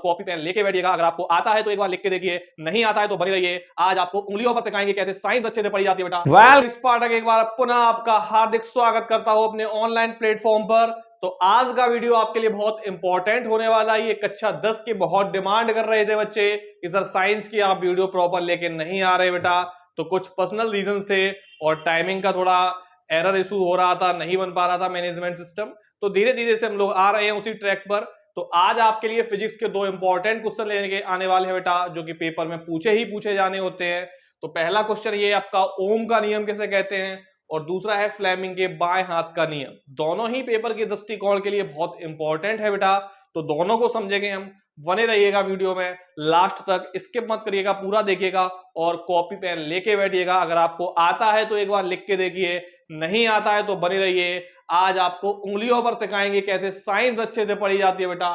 Copy pen लेके बैठिएगा। अगर आपको आता है तो एक बार लिख के देखिए, नहीं आता है तो बने रहिए। आज आपको उंगलियों पर सिखाएंगे कैसे साइंस अच्छे से पढ़ी जाती है बेटा। इस पाठक एक बार पुनः आपका हार्दिक स्वागत करता हूं अपने ऑनलाइन प्लेटफॉर्म पर। तो आज का वीडियो आपके लिए बहुत इंपॉर्टेंट होने वाला है। ये कक्षा 10 की बहुत डिमांड कर रहे थे बच्चे कि सर साइंस की आप वीडियो प्रॉपर लेके नहीं आ रहे बेटा, तो कुछ पर्सनल रीजंस थे और टाइमिंग का थोड़ा एरर इशू हो रहा था, नहीं बन पा रहा था मैनेजमेंट सिस्टम। तो धीरे धीरे से हम लोग आ रहे हैं उसी ट्रैक पर। तो आज आपके लिए फिजिक्स के दो इंपॉर्टेंट क्वेश्चन लेके आने वाले हैं बेटा, जो कि पेपर में पूछे जाने होते हैं। तो पहला क्वेश्चन ये आपका ओम का नियम किसे कहते हैं, और दूसरा है फ्लेमिंग के बाएं हाथ का नियम। दोनों ही पेपर के दृष्टिकोण के लिए बहुत इंपॉर्टेंट है बेटा, तो दोनों को समझेंगे हम। बने रहिएगा वीडियो में लास्ट तक, स्किप मत करिएगा, पूरा देखिएगा और कॉपी पेन लेके बैठिएगा। अगर आपको आता है तो एक बार लिख के देखिए, नहीं आता है तो बने रहिए। आज आपको उंगलियों पर सिखाएंगे कैसे साइंस अच्छे से पढ़ी जाती है बेटा।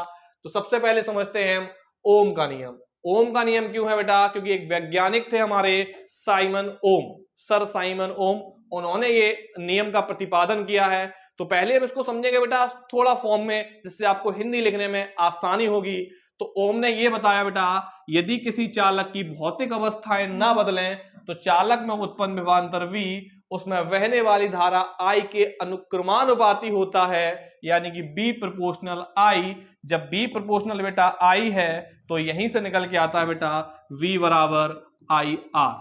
तो सबसे पहले समझते हैं हम ओम का नियम। ओम का नियम क्यों है बेटा, क्योंकि एक वैज्ञानिक थे हमारे साइमन ओम, सर साइमन ओम, उन्होंने ये नियम का प्रतिपादन किया है। तो पहले हम इसको समझेंगे बेटा थोड़ा फॉर्म में, जिससे आपको हिंदी लिखने में आसानी होगी। तो ओम ने ये बताया बेटा, यदि किसी चालक की भौतिक अवस्थाएं ना बदलें तो चालक में उत्पन्न विभवांतर V उसमें बहने वाली धारा I के अनुक्रमानुपाती होता है, यानी कि B प्रोपोर्शनल I। जब B प्रोपोर्शनल बेटा I है तो यहीं से निकल के आता है बेटा V बराबर IR।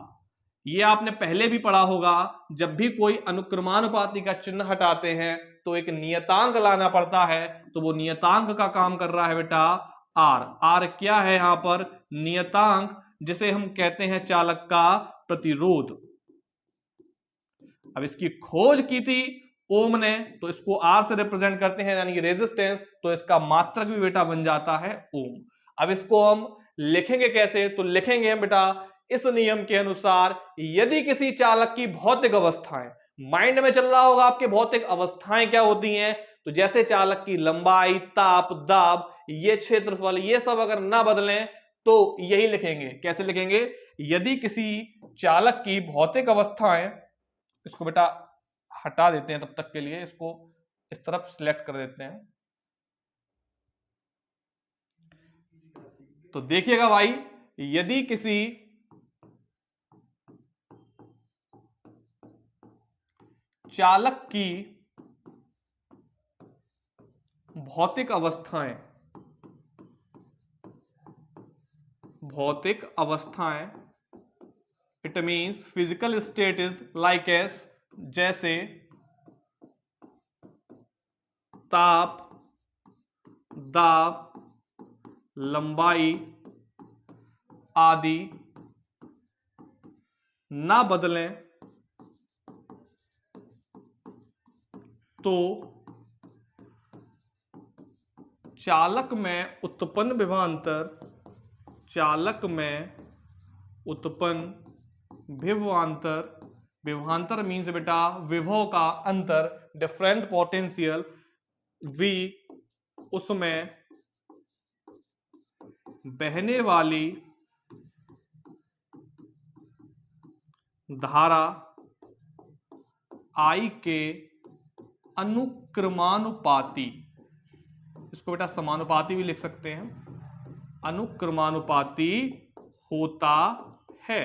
ये आपने पहले भी पढ़ा होगा, जब भी कोई अनुक्रमानुपाती का चिन्ह हटाते हैं तो एक नियतांक लाना पड़ता है, तो वो नियतांक का काम कर रहा है बेटा R। R क्या है यहां पर, नियतांक, जिसे हम कहते हैं चालक का प्रतिरोध। अब इसकी खोज की थी ओम ने, तो इसको R से रिप्रेजेंट करते हैं, यानी कि रेजिस्टेंस, तो इसका मात्रक भी बेटा बन जाता है ओम। अब इसको हम लिखेंगे कैसे, तो लिखेंगे हम बेटा इस नियम के अनुसार, यदि किसी चालक की भौतिक अवस्थाएं, माइंड में चल रहा होगा आपके भौतिक अवस्थाएं क्या होती हैं, तो जैसे चालक की लंबाई, ताप, दाब, ये क्षेत्रफल, ये सब अगर ना बदलें तो यही लिखेंगे। कैसे लिखेंगे, यदि किसी चालक की भौतिक अवस्थाएं, इसको बेटा हटा देते हैं तब तक के लिए, इसको इस तरफ सिलेक्ट कर देते हैं। तो देखिएगा भाई, यदि किसी चालक की भौतिक अवस्थाएं, it means physical state is like S, जैसे ताप, दाब, लंबाई आदि ना बदलें तो चालक में उत्पन्न विभवांतर, विभवांतर मीन्स बेटा विभव का अंतर, डिफरेंट पोटेंशियल V, उसमें बहने वाली धारा I के अनुक्रमानुपाती, इसको बेटा समानुपाती भी लिख सकते हैं, अनुक्रमानुपाती होता है।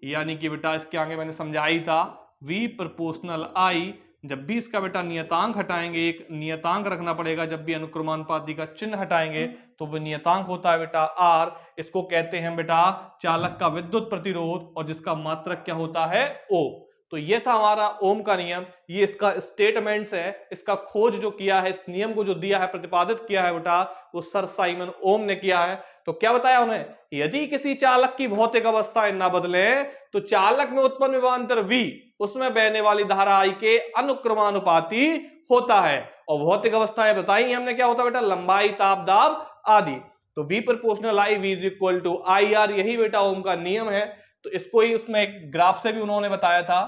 यानी कि बेटा इसके आगे मैंने समझा ही था, V प्रोपोर्शनल I, जब भी इसका बेटा नियतांक हटाएंगे, एक नियतांक रखना पड़ेगा, जब भी अनुक्रमानुपाती का चिन्ह हटाएंगे तो वह नियतांक होता है बेटा R। इसको कहते हैं बेटा चालक का विद्युत प्रतिरोध, और जिसका मात्रक क्या होता है O। तो ये था हमारा ओम का नियम, ये इसका स्टेटमेंट्स है। इसका खोज जो किया है, इस नियम को जो दिया है, प्रतिपादित किया है बेटा, वो सर साइमन ओम ने किया है। तो क्या बताया उन्हें, यदि किसी चालक की भौतिक अवस्थाएं ना बदले तो चालक में उत्पन्न विभवांतर V उसमें बहने वाली धारा I के अनुक्रमानुपाती होता है। और भौतिक अवस्थाएं बताई हमने, क्या होता है बेटा, लंबाई, ताप, दाब आदि। तो V proportional I V is equal to IR, यही बेटा ओम का नियम है। तो इसको ही उसमें एक ग्राफ से भी उन्होंने बताया था,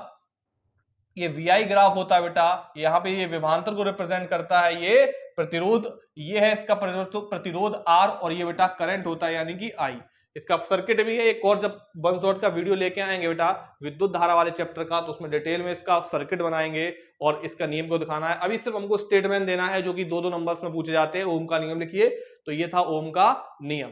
ये VI ग्राफ होता है बेटा, यहाँ पे ये विभवांतर को रिप्रेजेंट करता है, ये प्रतिरोध, ये है इसका प्रतिरोध R, और ये बेटा करंट होता है यानी कि I। इसका सर्किट भी है एक, और जब वन शॉट का वीडियो लेके आएंगे बेटा विद्युत धारा वाले चैप्टर का, तो उसमें डिटेल में इसका सर्किट बनाएंगे और इसका नियम को दिखाना है। अभी सिर्फ हमको स्टेटमेंट देना है जो कि 2-2 नंबर्स में पूछे जाते हैं। ओम का नियम लिखिए, तो ये था ओम का नियम।